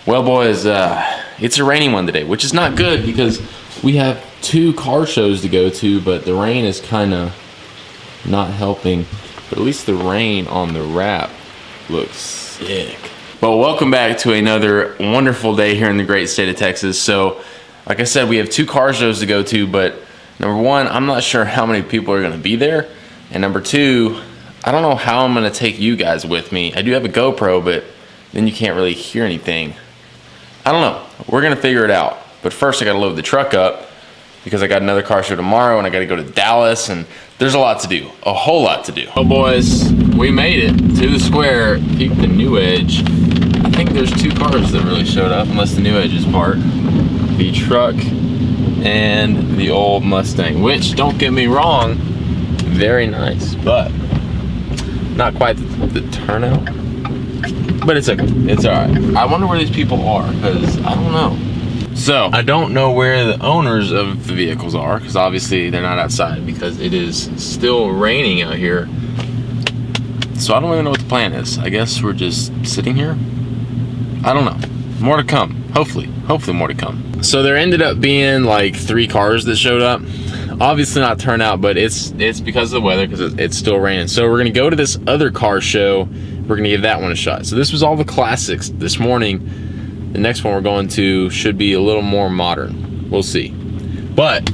Well, boys, it's a rainy one today, which is not good because we have 2 car shows to go to, but the rain is kind of not helping. But at least the rain on the wrap looks sick. Well, welcome back to another wonderful day here in the great state of Texas. So, like I said, we have 2 car shows to go to, but number 1, I'm not sure how many people are going to be there. And number 2, I don't know how I'm going to take you guys with me. I do have a GoPro, but then you can't really hear anything. I don't know. We're going to figure it out. But first, I got to load the truck up because I got another car show tomorrow and I got to go to Dallas, and there's a lot to do. A whole lot to do. Oh, boys, we made it to the square. Peep the New Edge. I think there's 2 cars that really showed up, unless the New Edge is part. The truck and the old Mustang, which, don't get me wrong, very nice, but not quite the turnout. But it's okay. It's all right. I wonder where these people are, because I don't know. So, I don't know where the owners of the vehicles are, because obviously they're not outside because it is still raining out here. So I don't really know what the plan is. I guess we're just sitting here. I don't know. More to come. Hopefully more to come. So there ended up being like 3 cars that showed up. Obviously not turnout, but it's because of the weather, because it's still raining. So we're gonna go to this other car show. We're gonna give that one a shot. So this was all the classics this morning. The next one we're going to should be a little more modern. We'll see. But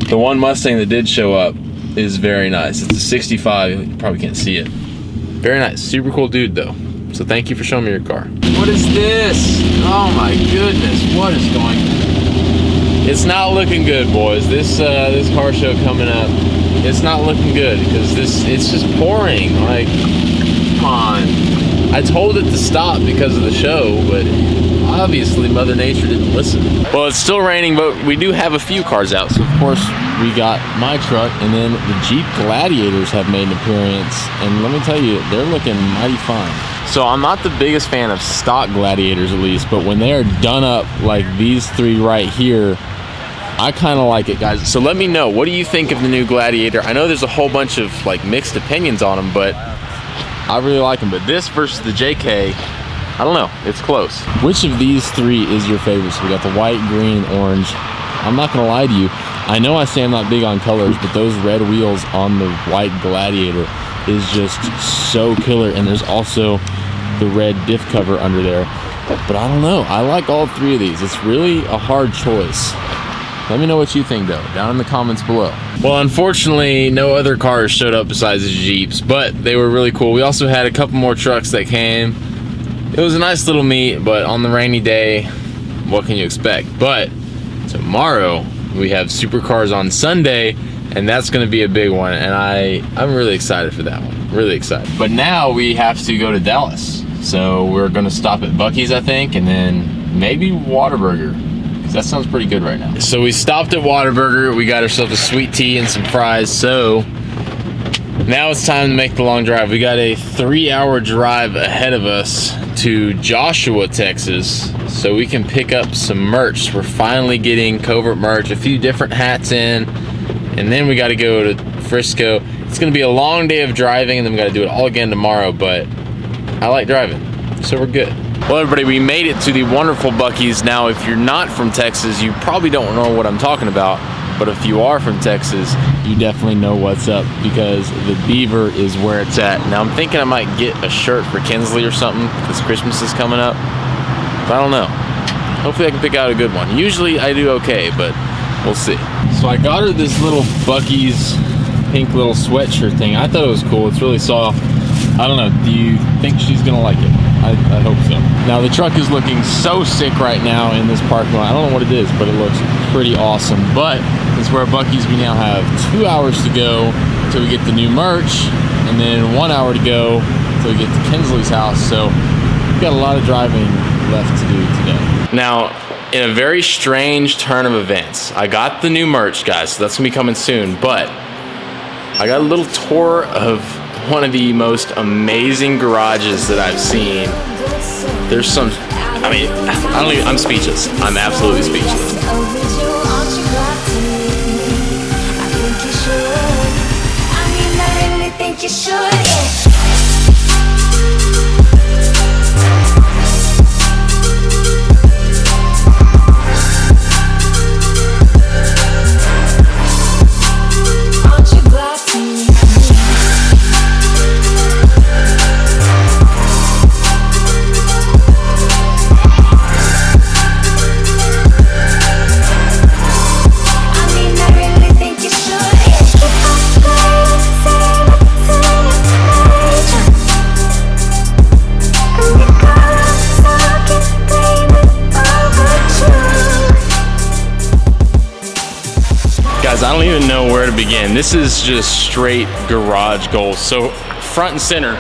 the one Mustang that did show up is very nice. It's a 65. You probably can't see it. Very nice. Super cool dude though. So thank you for showing me your car. What is this? Oh my goodness, what is going on? It's not looking good, boys. This car show coming up, it's not looking good because it's just pouring. Like, come on. I told it to stop because of the show, but obviously Mother Nature didn't listen. Well, it's still raining, but we do have a few cars out. So of course we got my truck, and then the Jeep Gladiators have made an appearance, and let me tell you, they're looking mighty fine. So I'm not the biggest fan of stock Gladiators, at least, but when they are done up like these 3 right here, I kind of like it, guys. So let me know, what do you think of the new Gladiator? I know there's a whole bunch of like mixed opinions on them, but I really like them. But this versus the JK, I don't know, it's close. Which of these 3 is your favorite? So we got the white, green, and orange. I'm not gonna lie to you, I know I say I'm not big on colors, but those red wheels on the white Gladiator is just so killer. And there's also the red diff cover under there. But I don't know, I like all 3 of these. It's really a hard choice. Let me know what you think though, down in the comments below. Well, unfortunately, no other cars showed up besides the Jeeps, but they were really cool. We also had a couple more trucks that came. It was a nice little meet, but on the rainy day, what can you expect? But tomorrow, we have supercars on Sunday, and that's gonna be a big one, and I'm really excited for that one, really excited. But now we have to go to Dallas. So we're gonna stop at Buc-ee's, I think, and then maybe Whataburger. That sounds pretty good right now. So we stopped at Whataburger. We got ourselves a sweet tea and some fries. So now it's time to make the long drive. We got a 3-hour drive ahead of us to Joshua, Texas, so we can pick up some merch. We're finally getting Covert merch, a few different hats in, and then we got to go to Frisco. It's going to be a long day of driving, and then we got to do it all again tomorrow, but I like driving, so we're good. Well, everybody, we made it to the wonderful Buc-ee's. Now, if you're not from Texas, you probably don't know what I'm talking about. But if you are from Texas, you definitely know what's up, because the Beaver is where it's at. Now, I'm thinking I might get a shirt for Kinsley or something, because Christmas is coming up. But I don't know. Hopefully I can pick out a good one. Usually I do okay, but we'll see. So I got her this little Buc-ee's pink little sweatshirt thing. I thought it was cool. It's really soft. I don't know. Do you think she's going to like it? I hope so. Now the truck is looking so sick right now in this parking lot. I don't know what it is, but it looks pretty awesome. But since we're at Buc-ee's, we now have 2 hours to go until we get the new merch, and then 1 hour to go until we get to Kinsley's house. So we've got a lot of driving left to do today. Now, in a very strange turn of events, I got the new merch, guys, so that's gonna be coming soon, but I got a little tour of one of the most amazing garages that I've seen. There's some, I mean, I'm speechless. I'm absolutely speechless. I don't even know where to begin. This is just straight garage goals. So front and center,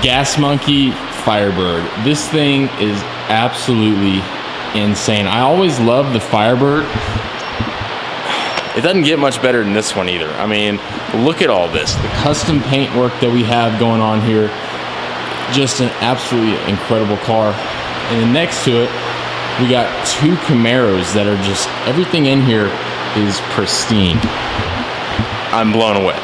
Gas Monkey Firebird. This thing is absolutely insane. I always love the Firebird. It doesn't get much better than this one either. I mean, look at all this. The custom paint work that we have going on here. Just an absolutely incredible car. And then next to it, we got two Camaros that are just, everything in here is pristine. I'm blown away.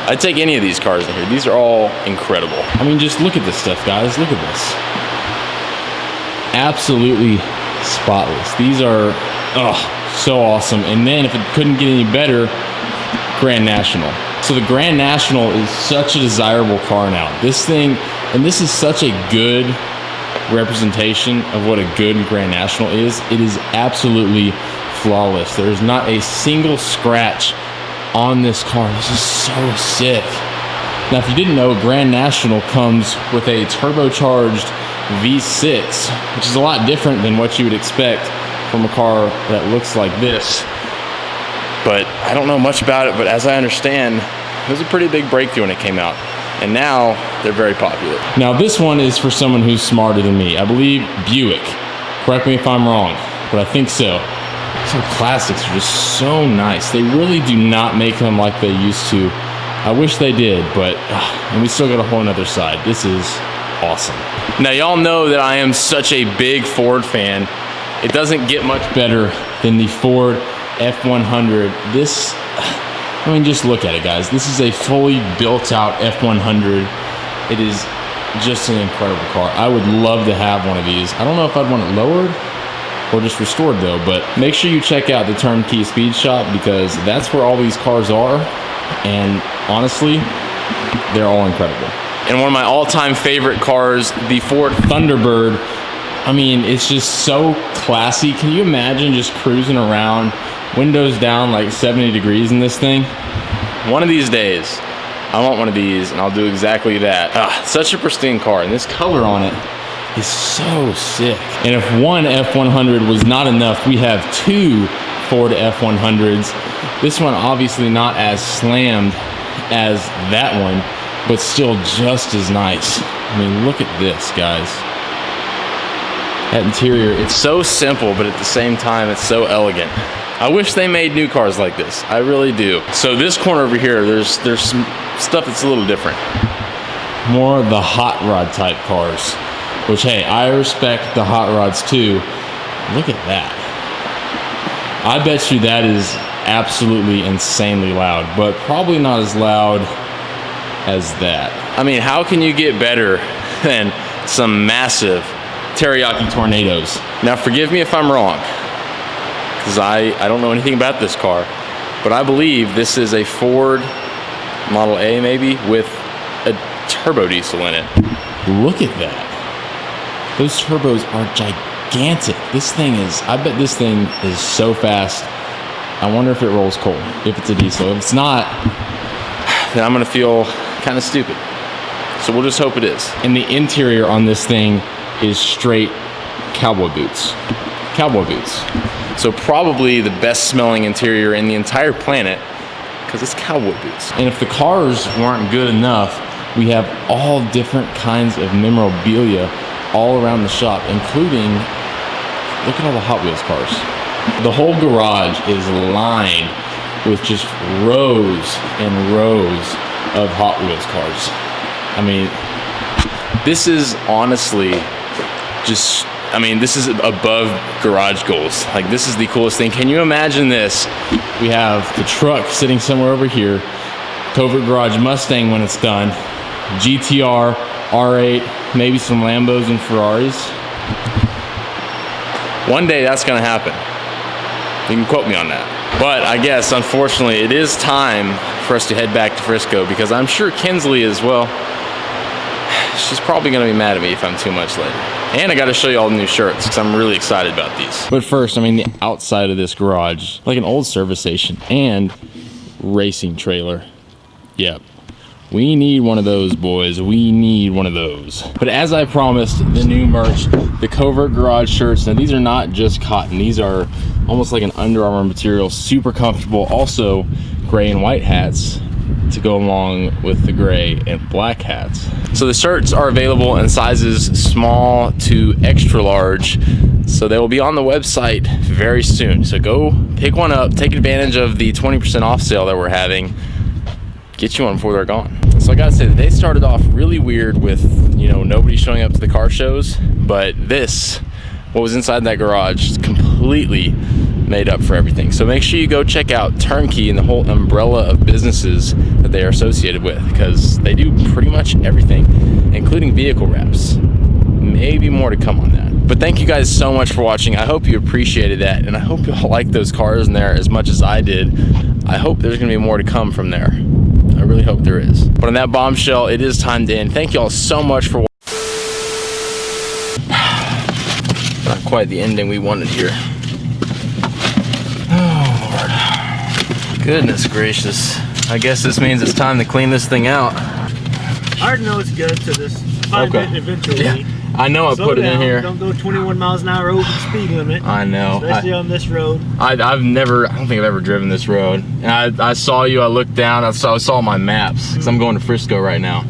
I'd take any of these cars in here. These are all incredible. I mean, just look at this stuff, guys. Look at this. Absolutely spotless. These are, so awesome. And then if it couldn't get any better, Grand National. So the Grand National is such a desirable car now. This thing, and this is such a good representation of what a good Grand National is. It is absolutely flawless. There's not a single scratch on this car. This is so sick. Now, if you didn't know, Grand National comes with a turbocharged V6, which is a lot different than what you would expect from a car that looks like this. But I don't know much about it, but as I understand, it was a pretty big breakthrough when it came out. And now they're very popular. Now this one is for someone who's smarter than me. I believe Buick. Correct me if I'm wrong, but I think so. Some classics are just so nice. They really do not make them like they used to. I wish they did, but and we still got a whole nother side. This is awesome. Now y'all know that I am such a big Ford fan. It doesn't get much better than the Ford F100. This, I mean, just look at it, guys. This is a fully built out F100. It is just an incredible car. I would love to have one of these. I don't know if I'd want it lowered or just restored though, but make sure you check out the Turnkey Speed Shop because that's where all these cars are. And honestly, they're all incredible. And one of my all-time favorite cars, the Ford Thunderbird. I mean, it's just so classy. Can you imagine just cruising around, windows down like 70 degrees in this thing? One of these days, I want one of these and I'll do exactly that. Such a pristine car, and this color on it is so sick. And if one F100 was not enough, we have two Ford F100s. This one obviously not as slammed as that one, but still just as nice. I mean, look at this, guys. That interior, it's so simple, but at the same time, it's so elegant. I wish they made new cars like this. I really do. So this corner over here, there's some stuff that's a little different. More of the hot rod type cars, which, hey, I respect the hot rods too. Look at that. I bet you that is absolutely insanely loud, but probably not as loud as that. I mean, how can you get better than some massive teriyaki tornadoes? Now, forgive me if I'm wrong, because I don't know anything about this car, but I believe this is a Ford Model A maybe with a turbo diesel in it. Look at that. Those turbos are gigantic. This thing is, I bet this thing is so fast. I wonder if it rolls cold, if it's a diesel. If it's not, then I'm gonna feel kind of stupid. So we'll just hope it is. And the interior on this thing is straight cowboy boots. Cowboy boots. So probably the best smelling interior in the entire planet because it's cowboy boots. And if the cars weren't good enough, we have all different kinds of memorabilia all around the shop, including, look at all the Hot Wheels cars. The whole garage is lined with just rows and rows of Hot Wheels cars. I mean, this is honestly just, I mean, this is above garage goals. Like, this is the coolest thing. Can you imagine this? We have the truck sitting somewhere over here, Covert Garage Mustang when it's done, GTR, R8, maybe some Lambos and Ferraris. One day that's gonna happen. You can quote me on that. But I guess, unfortunately, it is time for us to head back to Frisco because I'm sure Kinsley as well. She's probably gonna be mad at me if I'm too much later. And I gotta show you all the new shirts because I'm really excited about these. But first, I mean, the outside of this garage, like an old service station and racing trailer. Yep, We need one of those, boys. We need one of those. But as I promised, the new merch, the Covert Garage shirts. Now these are not just cotton. These are almost like an Under Armour material, super comfortable. Also, gray and white hats to go along with the gray and black hats. So the shirts are available in sizes small to extra large. So they will be on the website very soon. So go pick one up, take advantage of the 20% off sale that we're having. Get you one before they're gone. So I gotta say that they started off really weird with, you know, nobody showing up to the car shows, but this, what was inside that garage, is completely made up for everything. So make sure you go check out Turnkey and the whole umbrella of businesses that they are associated with, because they do pretty much everything, including vehicle wraps. Maybe more to come on that. But thank you guys so much for watching. I hope you appreciated that, and I hope you all like those cars in there as much as I did. I hope there's gonna be more to come from there. I really hope there is. But on that bombshell, it is time to end. Thank you all so much for watching. Not quite the ending we wanted here. Oh, Lord. Goodness gracious. I guess this means it's time to clean this thing out. I already know it's good to this. Find it eventually. Yeah. I know I put it in here. Don't go 21 miles an hour over the speed limit. I know. Especially on this road. I don't think I've ever driven this road. And I saw you, I looked down, I saw my maps, because I'm going to Frisco right now.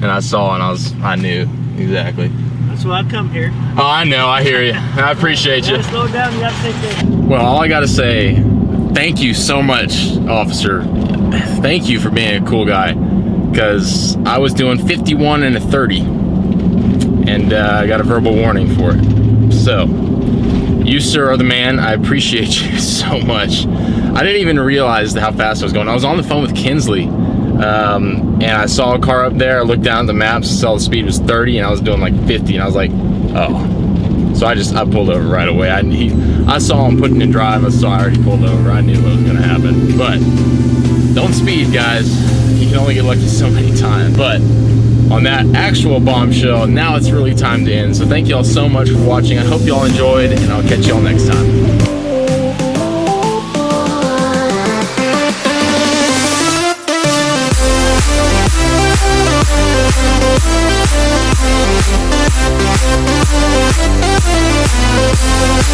And I saw, and I knew exactly. That's why I come here. Oh, I know, I hear you. I appreciate you. Slow down, you gotta take this. Well, all I gotta say, thank you so much, officer. Thank you for being a cool guy. Because I was doing 51 and a 30. And I got a verbal warning for it. So, you, sir, are the man. I appreciate you so much. I didn't even realize how fast I was going. I was on the phone with Kinsley, and I saw a car up there. I looked down at the maps, saw the speed was 30, and I was doing like 50, and I was like, oh. So I pulled over right away. I saw him putting in drive, so I already pulled over. I knew what was gonna happen. But, don't speed, guys. You can only get lucky so many times. But, on that actual bombshell, now it's really time to end. So thank you all so much for watching. I hope you all enjoyed, and I'll catch you all next time.